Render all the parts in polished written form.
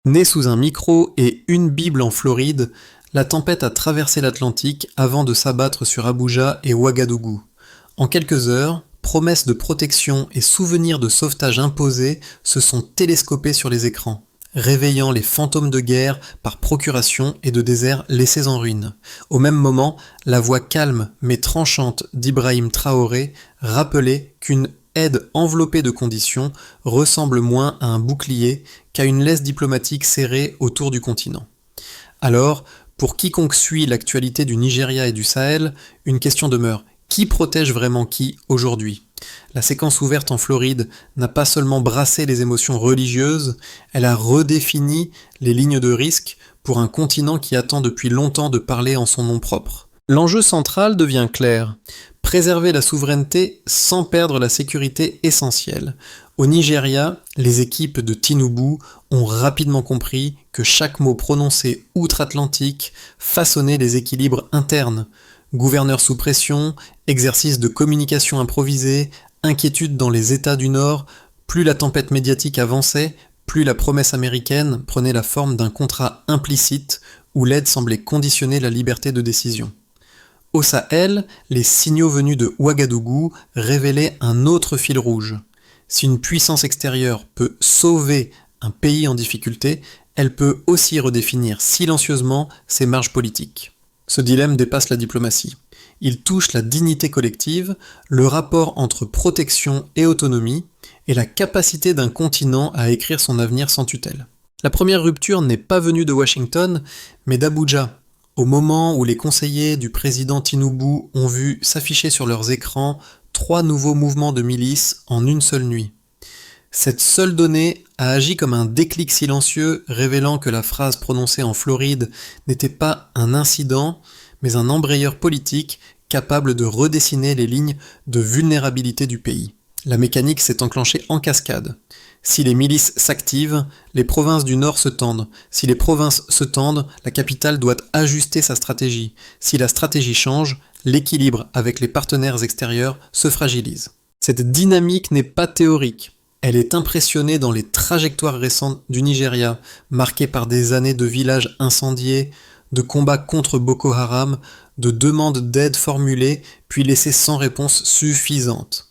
Né sous un micro et une Bible en Floride, la tempête a traversé l'Atlantique avant de s'abattre sur Abuja et Ouagadougou. En quelques heures, promesses de protection et souvenirs de sauvetage imposés se sont télescopés sur les écrans, réveillant les fantômes de guerre par procuration et de déserts laissés en ruine. Au même moment, la voix calme mais tranchante d'Ibrahim Traoré rappelait qu'une aide enveloppée de conditions ressemble moins à un bouclier qu'à une laisse diplomatique serrée autour du continent. Alors, pour quiconque suit l'actualité du Nigeria et du Sahel, une question demeure. Qui protège vraiment qui aujourd'hui ? La séquence ouverte en Floride n'a pas seulement brassé les émotions religieuses, elle a redéfini les lignes de risque pour un continent qui attend depuis longtemps de parler en son nom propre. L'enjeu central devient clair. Préserver la souveraineté sans perdre la sécurité essentielle. Au Nigeria, les équipes de Tinubu ont rapidement compris que chaque mot prononcé outre-Atlantique façonnait les équilibres internes. Gouverneurs sous pression, exercice de communication improvisée, inquiétude dans les États du Nord, plus la tempête médiatique avançait, plus la promesse américaine prenait la forme d'un contrat implicite où l'aide semblait conditionner la liberté de décision. Au Sahel, les signaux venus de Ouagadougou révélaient un autre fil rouge. Si une puissance extérieure peut sauver un pays en difficulté, elle peut aussi redéfinir silencieusement ses marges politiques. Ce dilemme dépasse la diplomatie. Il touche la dignité collective, le rapport entre protection et autonomie, et la capacité d'un continent à écrire son avenir sans tutelle. La première rupture n'est pas venue de Washington, mais d'Abuja. Au moment où les conseillers du président Tinubu ont vu s'afficher sur leurs écrans 3 nouveaux mouvements de milices en une seule nuit. Cette seule donnée a agi comme un déclic silencieux révélant que la phrase prononcée en Floride n'était pas un incident, mais un embrayeur politique capable de redessiner les lignes de vulnérabilité du pays. La mécanique s'est enclenchée en cascade. Si les milices s'activent, les provinces du Nord se tendent. Si les provinces se tendent, la capitale doit ajuster sa stratégie. Si la stratégie change, l'équilibre avec les partenaires extérieurs se fragilise. Cette dynamique n'est pas théorique. Elle est impressionnée dans les trajectoires récentes du Nigeria, marquées par des années de villages incendiés, de combats contre Boko Haram, de demandes d'aide formulées puis laissées sans réponse suffisante.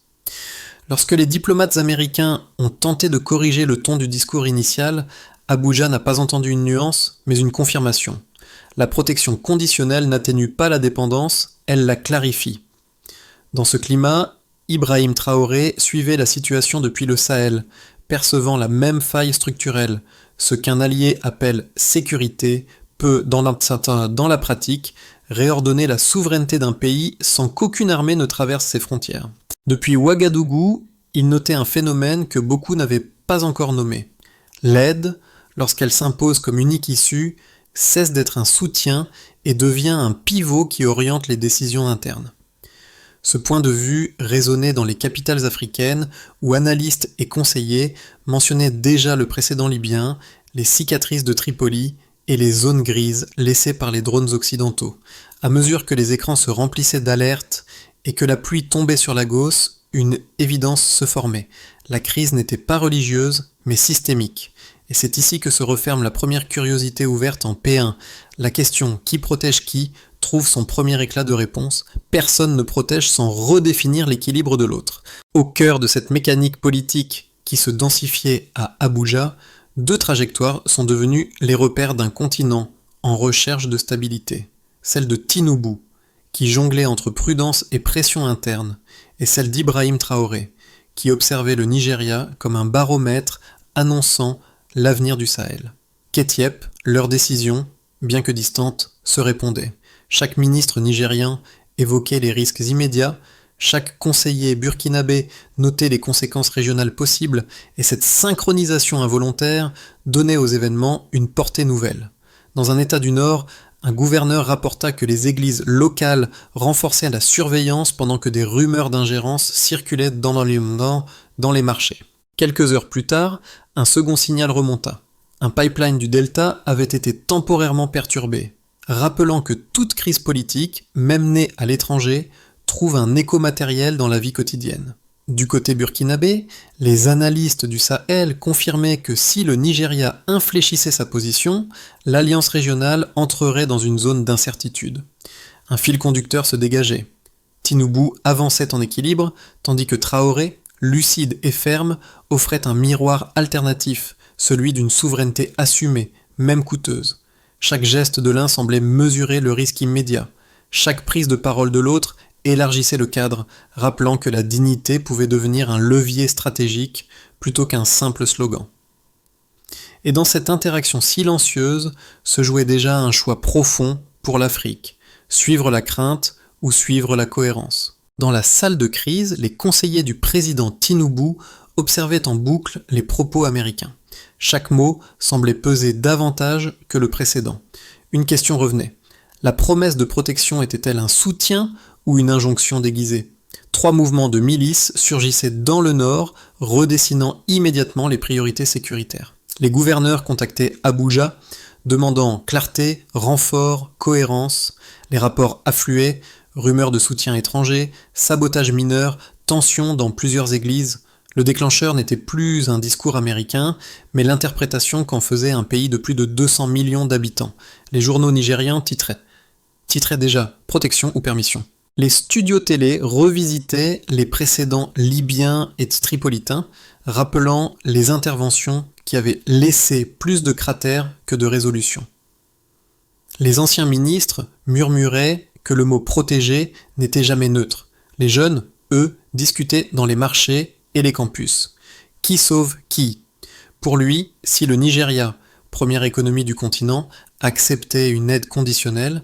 Lorsque les diplomates américains ont tenté de corriger le ton du discours initial, Abuja n'a pas entendu une nuance, mais une confirmation. La protection conditionnelle n'atténue pas la dépendance, elle la clarifie. Dans ce climat, Ibrahim Traoré suivait la situation depuis le Sahel, percevant la même faille structurelle. Ce qu'un allié appelle sécurité peut, dans la pratique, réordonner la souveraineté d'un pays sans qu'aucune armée ne traverse ses frontières. Depuis Ouagadougou, il notait un phénomène que beaucoup n'avaient pas encore nommé. L'aide, lorsqu'elle s'impose comme unique issue, cesse d'être un soutien et devient un pivot qui oriente les décisions internes. Ce point de vue résonnait dans les capitales africaines où analystes et conseillers mentionnaient déjà le précédent libyen, les cicatrices de Tripoli et les zones grises laissées par les drones occidentaux. À mesure que les écrans se remplissaient d'alertes et que la pluie tombait sur Lagos, une évidence se formait. La crise n'était pas religieuse, mais systémique. Et c'est ici que se referme la première curiosité ouverte en P1. La question « qui protège qui ?» trouve son premier éclat de réponse. Personne ne protège sans redéfinir l'équilibre de l'autre. Au cœur de cette mécanique politique qui se densifiait à Abuja, 2 trajectoires sont devenues les repères d'un continent en recherche de stabilité. Celle de Tinubu, qui jonglait entre prudence et pression interne, et celle d'Ibrahim Traoré, qui observait le Nigeria comme un baromètre annonçant l'avenir du Sahel. Qu'Étiep, leur décision, bien que distante, se répondait. Chaque ministre nigérien évoquait les risques immédiats, chaque conseiller burkinabé notait les conséquences régionales possibles, et cette synchronisation involontaire donnait aux événements une portée nouvelle. Dans un État du Nord, un gouverneur rapporta que les églises locales renforçaient la surveillance pendant que des rumeurs d'ingérence circulaient dans les marchés. Quelques heures plus tard, un second signal remonta. Un pipeline du Delta avait été temporairement perturbé, rappelant que toute crise politique, même née à l'étranger, trouve un écho matériel dans la vie quotidienne. Du côté burkinabé, les analystes du Sahel confirmaient que si le Nigeria infléchissait sa position, l'alliance régionale entrerait dans une zone d'incertitude. Un fil conducteur se dégageait. Tinubu avançait en équilibre, tandis que Traoré, lucide et ferme, offrait un miroir alternatif, celui d'une souveraineté assumée, même coûteuse. Chaque geste de l'un semblait mesurer le risque immédiat. Chaque prise de parole de l'autre élargissait le cadre, rappelant que la dignité pouvait devenir un levier stratégique plutôt qu'un simple slogan. Et dans cette interaction silencieuse se jouait déjà un choix profond pour l'Afrique, suivre la crainte ou suivre la cohérence. Dans la salle de crise, les conseillers du président Tinubu observaient en boucle les propos américains. Chaque mot semblait peser davantage que le précédent. Une question revenait. La promesse de protection était-elle un soutien ou une injonction déguisée ? 3 mouvements de milices surgissaient dans le nord, redessinant immédiatement les priorités sécuritaires. Les gouverneurs contactaient Abuja, demandant clarté, renfort, cohérence. Les rapports affluaient, rumeurs de soutien étranger, sabotage mineur, tensions dans plusieurs églises. Le déclencheur n'était plus un discours américain, mais l'interprétation qu'en faisait un pays de plus de 200 millions d'habitants. Les journaux nigérians titraient déjà « Protection ou permission ». Les studios télé revisitaient les précédents libyens et tripolitains, rappelant les interventions qui avaient laissé plus de cratères que de résolutions. Les anciens ministres murmuraient que le mot « protéger » n'était jamais neutre. Les jeunes, eux, discutaient dans les marchés et les campus. Qui sauve qui ? Pour lui, si le Nigeria, première économie du continent, acceptait une aide conditionnelle,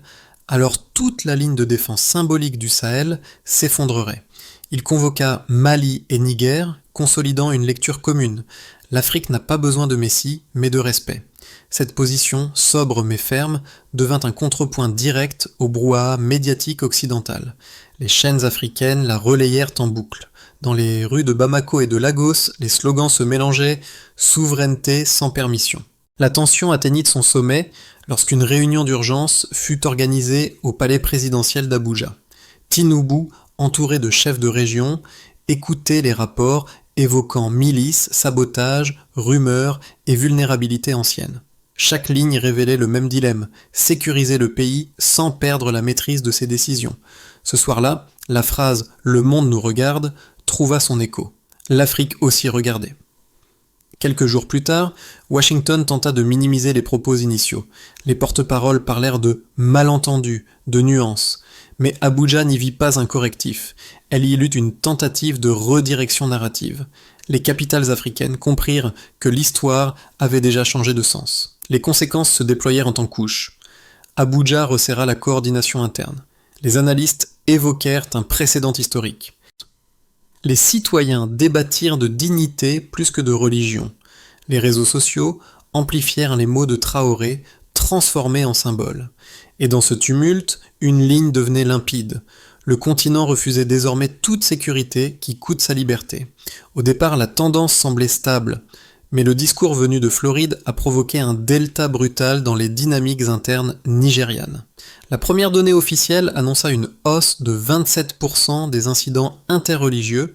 alors toute la ligne de défense symbolique du Sahel s'effondrerait. Il convoqua Mali et Niger, consolidant une lecture commune. L'Afrique n'a pas besoin de messie, mais de respect. Cette position, sobre mais ferme, devint un contrepoint direct au brouhaha médiatique occidental. Les chaînes africaines la relayèrent en boucle. Dans les rues de Bamako et de Lagos, les slogans se mélangeaient « souveraineté sans permission ». La tension atteignit son sommet lorsqu'une réunion d'urgence fut organisée au palais présidentiel d'Abuja. Tinubu, entouré de chefs de région, écoutait les rapports évoquant milices, sabotage, rumeurs et vulnérabilité ancienne. Chaque ligne révélait le même dilemme, sécuriser le pays sans perdre la maîtrise de ses décisions. Ce soir-là, la phrase « Le monde nous regarde » trouva son écho. L'Afrique aussi regardait. Quelques jours plus tard, Washington tenta de minimiser les propos initiaux. Les porte-paroles parlèrent de malentendus, de nuances. Mais Abuja n'y vit pas un correctif. Elle y lut une tentative de redirection narrative. Les capitales africaines comprirent que l'histoire avait déjà changé de sens. Les conséquences se déployèrent en couches. Abuja resserra la coordination interne. Les analystes évoquèrent un précédent historique. Les citoyens débattirent de dignité plus que de religion. Les réseaux sociaux amplifièrent les mots de Traoré, transformés en symboles. Et dans ce tumulte, une ligne devenait limpide. Le continent refusait désormais toute sécurité qui coûte sa liberté. Au départ, la tendance semblait stable, mais le discours venu de Floride a provoqué un delta brutal dans les dynamiques internes nigérianes. La première donnée officielle annonça une hausse de 27% des incidents interreligieux,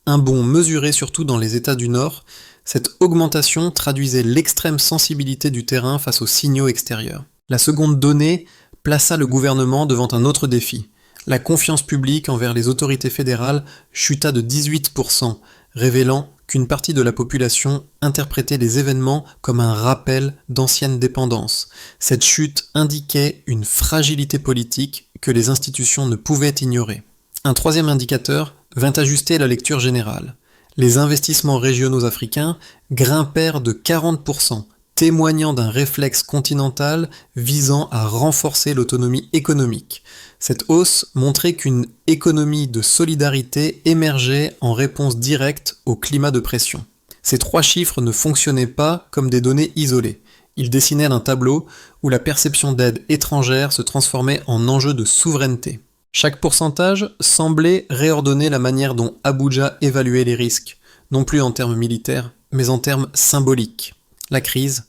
un bond mesuré surtout dans les États du Nord. Cette augmentation traduisait l'extrême sensibilité du terrain face aux signaux extérieurs. La seconde donnée plaça le gouvernement devant un autre défi. La confiance publique envers les autorités fédérales chuta de 18%, révélant qu'une partie de la population interprétait les événements comme un rappel d'anciennes dépendances. Cette chute indiquait une fragilité politique que les institutions ne pouvaient ignorer. Un troisième indicateur vint ajuster la lecture générale. Les investissements régionaux africains grimpèrent de 40%, témoignant d'un réflexe continental visant à renforcer l'autonomie économique. Cette hausse montrait qu'une économie de solidarité émergeait en réponse directe au climat de pression. Ces 3 chiffres ne fonctionnaient pas comme des données isolées. Ils dessinaient un tableau où la perception d'aide étrangère se transformait en enjeu de souveraineté. Chaque pourcentage semblait réordonner la manière dont Abuja évaluait les risques, non plus en termes militaires, mais en termes symboliques. La crise,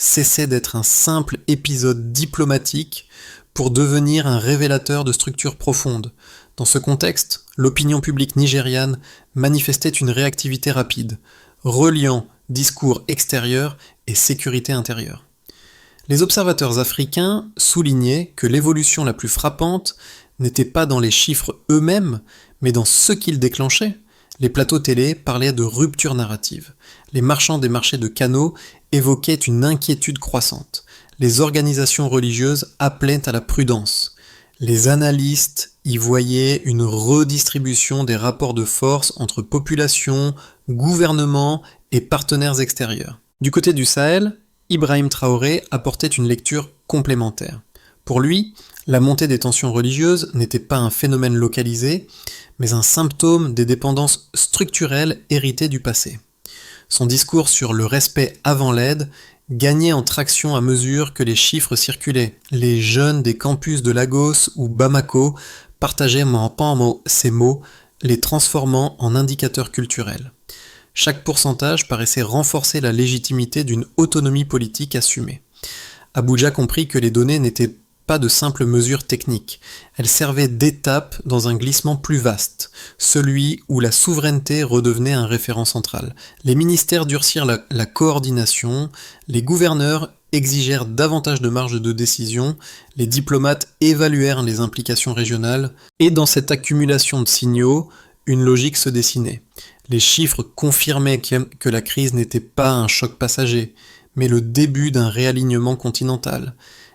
cessait d'être un simple épisode diplomatique pour devenir un révélateur de structures profondes. Dans ce contexte, l'opinion publique nigériane manifestait une réactivité rapide, reliant discours extérieur et sécurité intérieure. Les observateurs africains soulignaient que l'évolution la plus frappante n'était pas dans les chiffres eux-mêmes, mais dans ce qu'ils déclenchaient. Les plateaux télé parlaient de rupture narrative. Les marchands des marchés de canaux évoquaient une inquiétude croissante. Les organisations religieuses appelaient à la prudence. Les analystes y voyaient une redistribution des rapports de force entre population, gouvernement et partenaires extérieurs. Du côté du Sahel, Ibrahim Traoré apportait une lecture complémentaire. Pour lui, la montée des tensions religieuses n'était pas un phénomène localisé, mais un symptôme des dépendances structurelles héritées du passé. Son discours sur le respect avant l'aide gagnait en traction à mesure que les chiffres circulaient. Les jeunes des campus de Lagos ou Bamako partageaient ces mots, les transformant en indicateurs culturels. Chaque pourcentage paraissait renforcer la légitimité d'une autonomie politique assumée. Abuja comprit que les données n'étaient pas de simples mesures techniques. Elles servaient d'étape dans un glissement plus vaste, celui où la souveraineté redevenait un référent central. Les ministères durcirent la coordination, les gouverneurs exigèrent davantage de marge de décision, les diplomates évaluèrent les implications régionales, et dans cette accumulation de signaux, une logique se dessinait. Les chiffres confirmaient que la crise n'était pas un choc passager, mais le début d'un réalignement continental.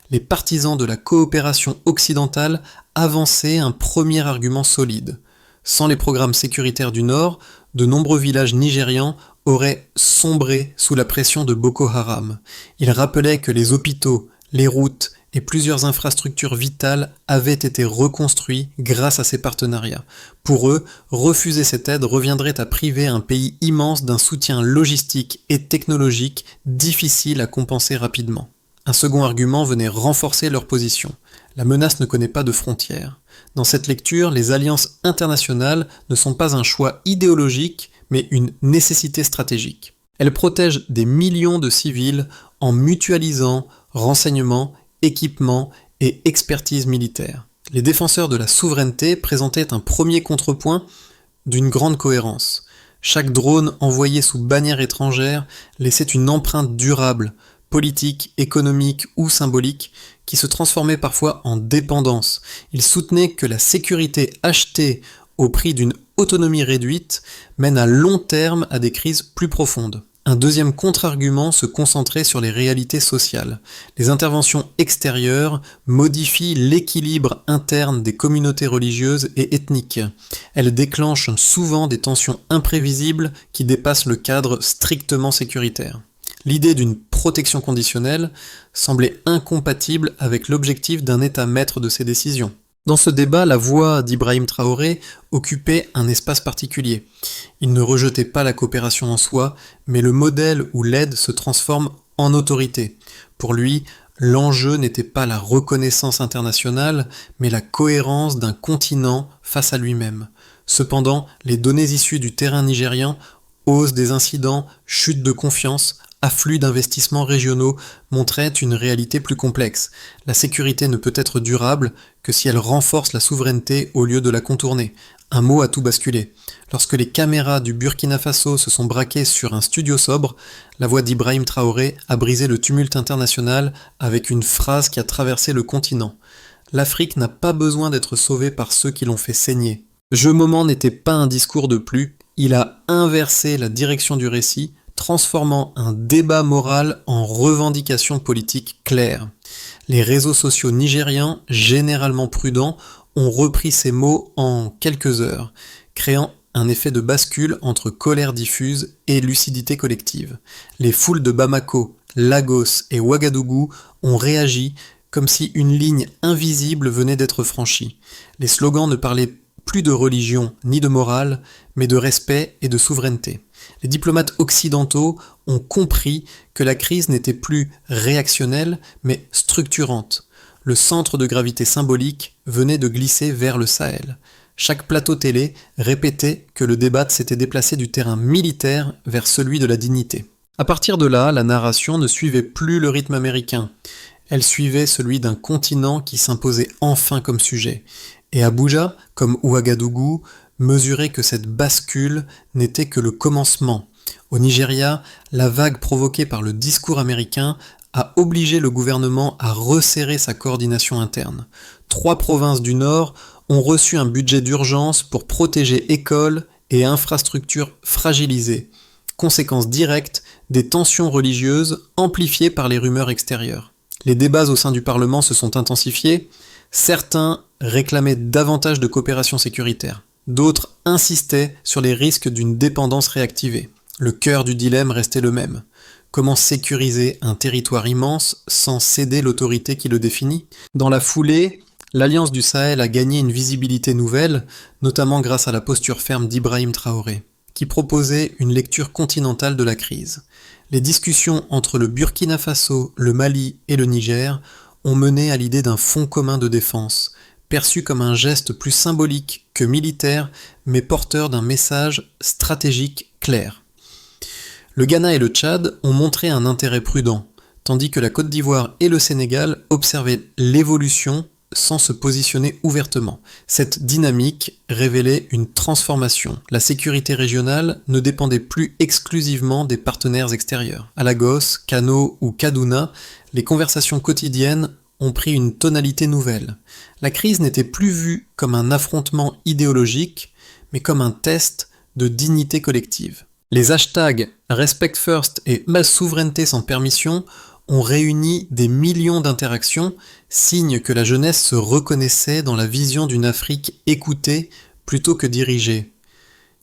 Les partisans de la coopération occidentale avançaient un premier argument solide. Sans les programmes sécuritaires du Nord, de nombreux villages nigérians auraient sombré sous la pression de Boko Haram. Ils rappelaient que les hôpitaux, les routes et plusieurs infrastructures vitales avaient été reconstruits grâce à ces partenariats. Pour eux, refuser cette aide reviendrait à priver un pays immense d'un soutien logistique et technologique difficile à compenser rapidement. Un second argument venait renforcer leur position. La menace ne connaît pas de frontières. Dans cette lecture, les alliances internationales ne sont pas un choix idéologique, mais une nécessité stratégique. Elles protègent des millions de civils en mutualisant renseignements, équipements et expertise militaire. Les défenseurs de la souveraineté présentaient un premier contrepoint d'une grande cohérence. Chaque drone envoyé sous bannière étrangère laissait une empreinte durable, politique, économique ou symbolique, qui se transformait parfois en dépendance. Il soutenait que la sécurité achetée au prix d'une autonomie réduite mène à long terme à des crises plus profondes. Un deuxième contre-argument se concentrait sur les réalités sociales. Les interventions extérieures modifient l'équilibre interne des communautés religieuses et ethniques. Elles déclenchent souvent des tensions imprévisibles qui dépassent le cadre strictement sécuritaire. L'idée d'une protection conditionnelle semblait incompatible avec l'objectif d'un État maître de ses décisions. Dans ce débat, la voix d'Ibrahim Traoré occupait un espace particulier. Il ne rejetait pas la coopération en soi, mais le modèle où l'aide se transforme en autorité. Pour lui, l'enjeu n'était pas la reconnaissance internationale, mais la cohérence d'un continent face à lui-même. Cependant, les données issues du terrain nigérian, hausse des incidents, chute de confiance, afflux d'investissements régionaux montraient une réalité plus complexe. La sécurité ne peut être durable que si elle renforce la souveraineté au lieu de la contourner. Un mot a tout basculé. Lorsque les caméras du Burkina Faso se sont braquées sur un studio sobre, la voix d'Ibrahim Traoré a brisé le tumulte international avec une phrase qui a traversé le continent. L'Afrique n'a pas besoin d'être sauvée par ceux qui l'ont fait saigner. Je moment n'était pas un discours de plus, il a inversé la direction du récit, transformant un débat moral en revendication politique claire. Les réseaux sociaux nigérians, généralement prudents, ont repris ces mots en quelques heures, créant un effet de bascule entre colère diffuse et lucidité collective. Les foules de Bamako, Lagos et Ouagadougou ont réagi comme si une ligne invisible venait d'être franchie. Les slogans ne parlaient plus de religion ni de morale, mais de respect et de souveraineté. Les diplomates occidentaux ont compris que la crise n'était plus réactionnelle, mais structurante. Le centre de gravité symbolique venait de glisser vers le Sahel. Chaque plateau télé répétait que le débat s'était déplacé du terrain militaire vers celui de la dignité. À partir de là, la narration ne suivait plus le rythme américain. Elle suivait celui d'un continent qui s'imposait enfin comme sujet. Et Abuja, comme Ouagadougou, mesurait que cette bascule n'était que le commencement. Au Nigeria, la vague provoquée par le discours américain a obligé le gouvernement à resserrer sa coordination interne. 3 provinces du Nord ont reçu un budget d'urgence pour protéger écoles et infrastructures fragilisées. Conséquence directe des tensions religieuses amplifiées par les rumeurs extérieures. Les débats au sein du Parlement se sont intensifiés. Certains réclamaient davantage de coopération sécuritaire. D'autres insistaient sur les risques d'une dépendance réactivée. Le cœur du dilemme restait le même. Comment sécuriser un territoire immense sans céder l'autorité qui le définit ? Dans la foulée, l'Alliance du Sahel a gagné une visibilité nouvelle, notamment grâce à la posture ferme d'Ibrahim Traoré, qui proposait une lecture continentale de la crise. Les discussions entre le Burkina Faso, le Mali et le Niger ont mené à l'idée d'un fonds commun de défense, perçu comme un geste plus symbolique que militaire, mais porteur d'un message stratégique clair. Le Ghana et le Tchad ont montré un intérêt prudent, tandis que la Côte d'Ivoire et le Sénégal observaient l'évolution sans se positionner ouvertement. Cette dynamique révélait une transformation. La sécurité régionale ne dépendait plus exclusivement des partenaires extérieurs. À Lagos, Kano ou Kaduna, les conversations quotidiennes ont pris une tonalité nouvelle. La crise n'était plus vue comme un affrontement idéologique, mais comme un test de dignité collective. Les hashtags Respect First et Ma souveraineté sans permission ont réuni des millions d'interactions, signe que la jeunesse se reconnaissait dans la vision d'une Afrique écoutée plutôt que dirigée.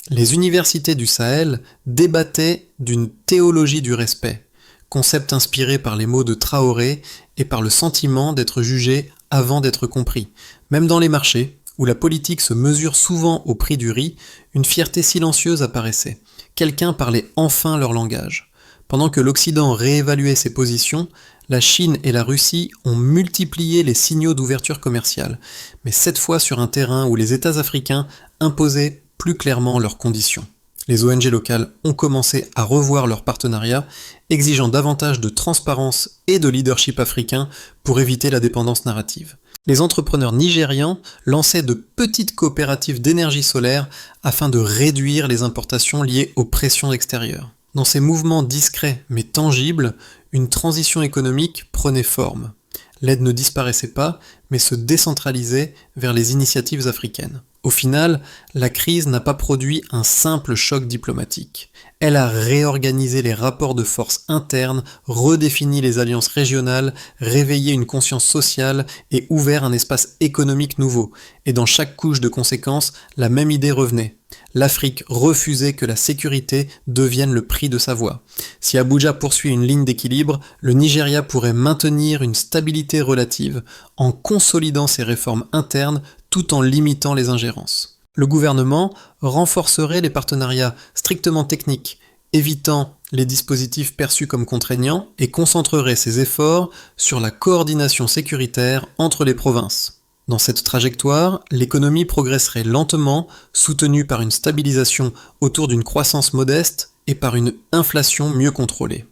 Les universités du Sahel débattaient d'une théologie du respect, concept inspiré par les mots de Traoré et par le sentiment d'être jugé avant d'être compris. Même dans les marchés, où la politique se mesure souvent au prix du riz, une fierté silencieuse apparaissait. Quelqu'un parlait enfin leur langage. Pendant que l'Occident réévaluait ses positions, la Chine et la Russie ont multiplié les signaux d'ouverture commerciale, mais cette fois sur un terrain où les États africains imposaient plus clairement leurs conditions. Les ONG locales ont commencé à revoir leurs partenariats, exigeant davantage de transparence et de leadership africain pour éviter la dépendance narrative. Les entrepreneurs nigérians lançaient de petites coopératives d'énergie solaire afin de réduire les importations liées aux pressions extérieures. Dans ces mouvements discrets mais tangibles, une transition économique prenait forme. L'aide ne disparaissait pas, mais se décentralisait vers les initiatives africaines. Au final, la crise n'a pas produit un simple choc diplomatique. Elle a réorganisé les rapports de force internes, redéfini les alliances régionales, réveillé une conscience sociale et ouvert un espace économique nouveau. Et dans chaque couche de conséquences, la même idée revenait. L'Afrique refusait que la sécurité devienne le prix de sa voix. Si Abuja poursuit une ligne d'équilibre, le Nigeria pourrait maintenir une stabilité relative en consolidant ses réformes internes tout en limitant les ingérences. Le gouvernement renforcerait les partenariats strictement techniques, évitant les dispositifs perçus comme contraignants et concentrerait ses efforts sur la coordination sécuritaire entre les provinces. Dans cette trajectoire, l'économie progresserait lentement, soutenue par une stabilisation autour d'une croissance modeste et par une inflation mieux contrôlée.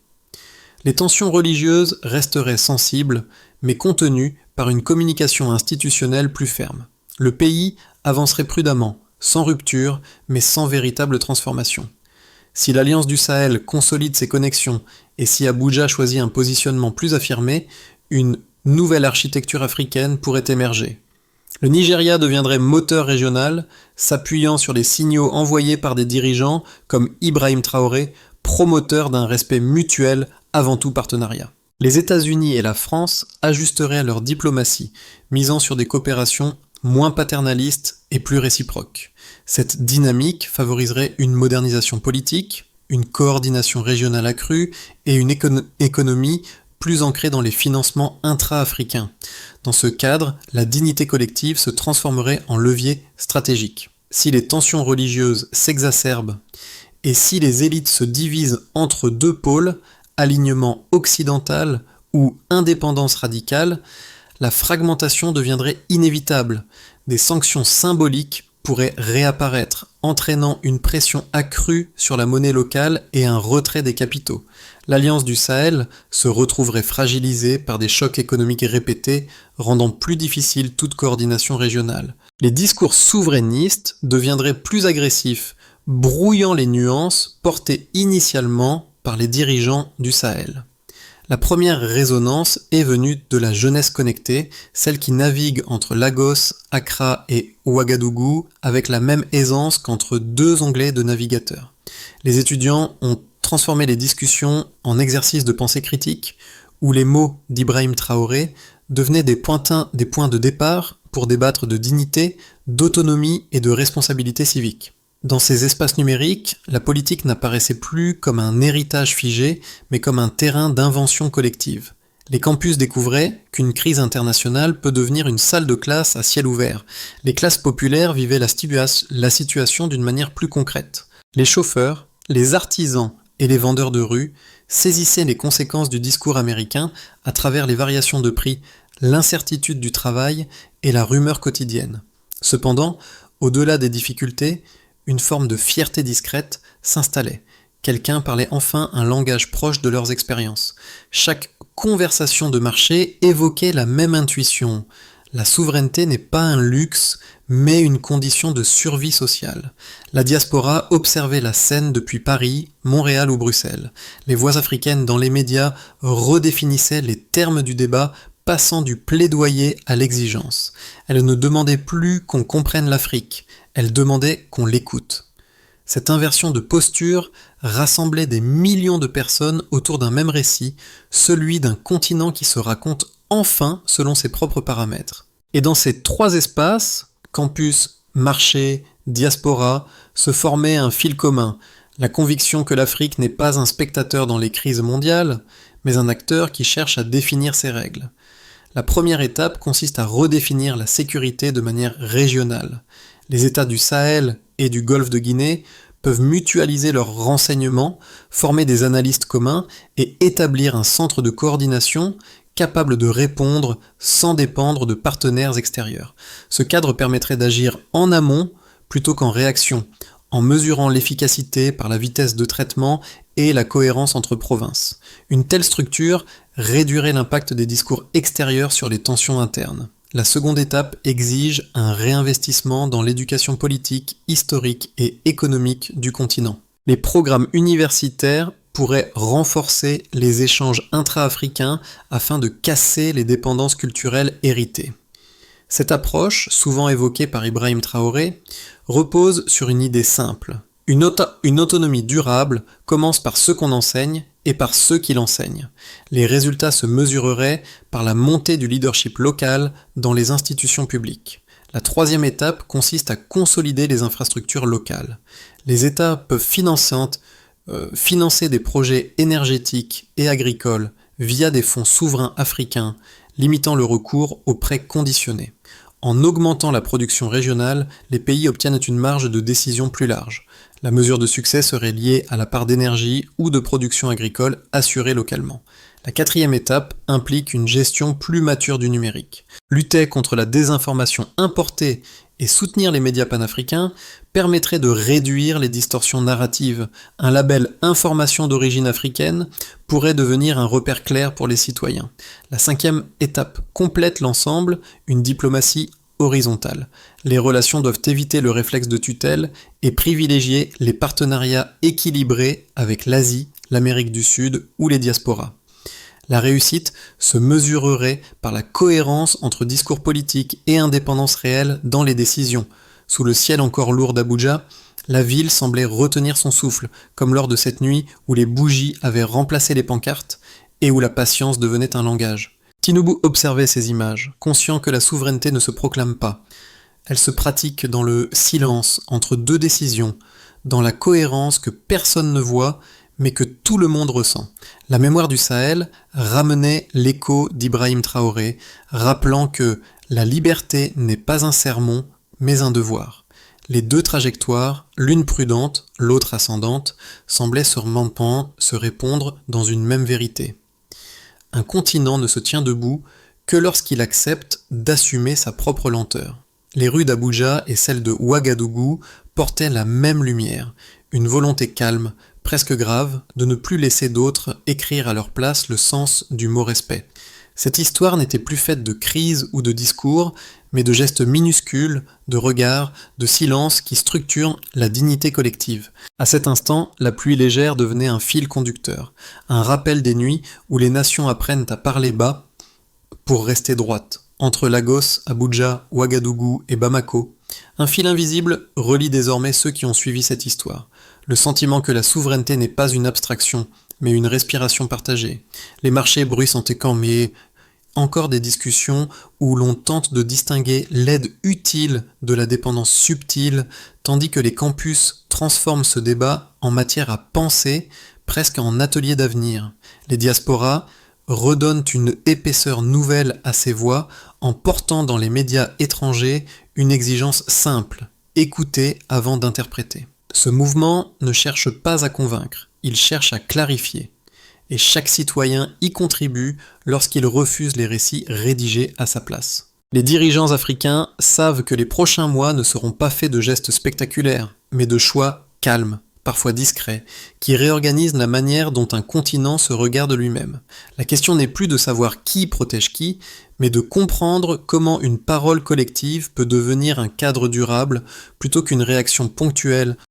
Les tensions religieuses resteraient sensibles, mais contenues par une communication institutionnelle plus ferme. Le pays avancerait prudemment, sans rupture, mais sans véritable transformation. Si l'Alliance du Sahel consolide ses connexions et si Abuja choisit un positionnement plus affirmé, une nouvelle architecture africaine pourrait émerger. Le Nigeria deviendrait moteur régional, s'appuyant sur les signaux envoyés par des dirigeants comme Ibrahim Traoré, promoteur d'un respect mutuel avant tout partenariat. Les États-Unis et la France ajusteraient leur diplomatie, misant sur des coopérations moins paternalistes et plus réciproques. Cette dynamique favoriserait une modernisation politique, une coordination régionale accrue et une économie plus ancrée dans les financements intra-africains. Dans ce cadre, la dignité collective se transformerait en levier stratégique. Si les tensions religieuses s'exacerbent et si les élites se divisent entre deux pôles, alignement occidental ou indépendance radicale, la fragmentation deviendrait inévitable. Des sanctions symboliques pourrait réapparaître, entraînant une pression accrue sur la monnaie locale et un retrait des capitaux. L'Alliance du Sahel se retrouverait fragilisée par des chocs économiques répétés, rendant plus difficile toute coordination régionale. Les discours souverainistes deviendraient plus agressifs, brouillant les nuances portées initialement par les dirigeants du Sahel. La première résonance est venue de la jeunesse connectée, celle qui navigue entre Lagos, Accra et Ouagadougou avec la même aisance qu'entre deux onglets de navigateurs. Les étudiants ont transformé les discussions en exercices de pensée critique, où les mots d'Ibrahim Traoré devenaient des points de départ pour débattre de dignité, d'autonomie et de responsabilité civique. Dans ces espaces numériques, la politique n'apparaissait plus comme un héritage figé, mais comme un terrain d'invention collective. Les campus découvraient qu'une crise internationale peut devenir une salle de classe à ciel ouvert. Les classes populaires vivaient la situation d'une manière plus concrète. Les chauffeurs, les artisans et les vendeurs de rue saisissaient les conséquences du discours américain à travers les variations de prix, l'incertitude du travail et la rumeur quotidienne. Cependant, au-delà des difficultés, une forme de fierté discrète s'installait. Quelqu'un parlait enfin un langage proche de leurs expériences. Chaque conversation de marché évoquait la même intuition. La souveraineté n'est pas un luxe, mais une condition de survie sociale. La diaspora observait la scène depuis Paris, Montréal ou Bruxelles. Les voix africaines dans les médias redéfinissaient les termes du débat, passant du plaidoyer à l'exigence. Elles ne demandaient plus qu'on comprenne l'Afrique, elles demandaient qu'on l'écoute. Cette inversion de posture rassemblait des millions de personnes autour d'un même récit, celui d'un continent qui se raconte enfin selon ses propres paramètres. Et dans ces trois espaces, campus, marché, diaspora, se formait un fil commun, la conviction que l'Afrique n'est pas un spectateur dans les crises mondiales, mais un acteur qui cherche à définir ses règles. La première étape consiste à redéfinir la sécurité de manière régionale. Les États du Sahel et du Golfe de Guinée peuvent mutualiser leurs renseignements, former des analystes communs et établir un centre de coordination capable de répondre sans dépendre de partenaires extérieurs. Ce cadre permettrait d'agir en amont plutôt qu'en réaction, en mesurant l'efficacité par la vitesse de traitement et la cohérence entre provinces. Une telle structure réduirait l'impact des discours extérieurs sur les tensions internes. La seconde étape exige un réinvestissement dans l'éducation politique, historique et économique du continent. Les programmes universitaires pourraient renforcer les échanges intra-africains afin de casser les dépendances culturelles héritées. Cette approche, souvent évoquée par Ibrahim Traoré, repose sur une idée simple. Une autonomie durable commence par ceux qu'on enseigne et par ceux qui l'enseignent. Les résultats se mesureraient par la montée du leadership local dans les institutions publiques. La troisième étape consiste à consolider les infrastructures locales. Les États peuvent financer des projets énergétiques et agricoles via des fonds souverains africains, limitant le recours aux prêts conditionnés. En augmentant la production régionale, les pays obtiennent une marge de décision plus large. La mesure de succès serait liée à la part d'énergie ou de production agricole assurée localement. La quatrième étape implique une gestion plus mature du numérique. Lutter contre la désinformation importée et soutenir les médias panafricains permettrait de réduire les distorsions narratives. Un label information d'origine africaine pourrait devenir un repère clair pour les citoyens. La cinquième étape complète l'ensemble, une diplomatie horizontale. Les relations doivent éviter le réflexe de tutelle et privilégier les partenariats équilibrés avec l'Asie, l'Amérique du Sud ou les diasporas. La réussite se mesurerait par la cohérence entre discours politique et indépendance réelle dans les décisions. Sous le ciel encore lourd d'Abuja, la ville semblait retenir son souffle, comme lors de cette nuit où les bougies avaient remplacé les pancartes et où la patience devenait un langage. Tinubu observait ces images, conscient que la souveraineté ne se proclame pas. Elle se pratique dans le silence entre deux décisions, dans la cohérence que personne ne voit, mais que tout le monde ressent. La mémoire du Sahel ramenait l'écho d'Ibrahim Traoré, rappelant que la liberté n'est pas un sermon, mais un devoir. Les deux trajectoires, l'une prudente, l'autre ascendante, semblaient se répondre dans une même vérité. Un continent ne se tient debout que lorsqu'il accepte d'assumer sa propre lenteur. Les rues d'Abuja et celles de Ouagadougou portaient la même lumière, une volonté calme, presque grave, de ne plus laisser d'autres écrire à leur place le sens du mot respect. Cette histoire n'était plus faite de crises ou de discours, mais de gestes minuscules, de regards, de silences qui structurent la dignité collective. À cet instant, la pluie légère devenait un fil conducteur, un rappel des nuits où les nations apprennent à parler bas pour rester droites. Entre Lagos, Abuja, Ouagadougou et Bamako, un fil invisible relie désormais ceux qui ont suivi cette histoire. Le sentiment que la souveraineté n'est pas une abstraction, mais une respiration partagée. Les marchés bruissent en técan, mais encore des discussions où l'on tente de distinguer l'aide utile de la dépendance subtile, tandis que les campus transforment ce débat en matière à penser, presque en atelier d'avenir. Les diasporas redonnent une épaisseur nouvelle à ces voix en portant dans les médias étrangers une exigence simple, écouter avant d'interpréter. Ce mouvement ne cherche pas à convaincre, il cherche à clarifier. Et chaque citoyen y contribue lorsqu'il refuse les récits rédigés à sa place. Les dirigeants africains savent que les prochains mois ne seront pas faits de gestes spectaculaires, mais de choix calmes, parfois discrets, qui réorganisent la manière dont un continent se regarde lui-même. La question n'est plus de savoir qui protège qui, mais de comprendre comment une parole collective peut devenir un cadre durable plutôt qu'une réaction ponctuelle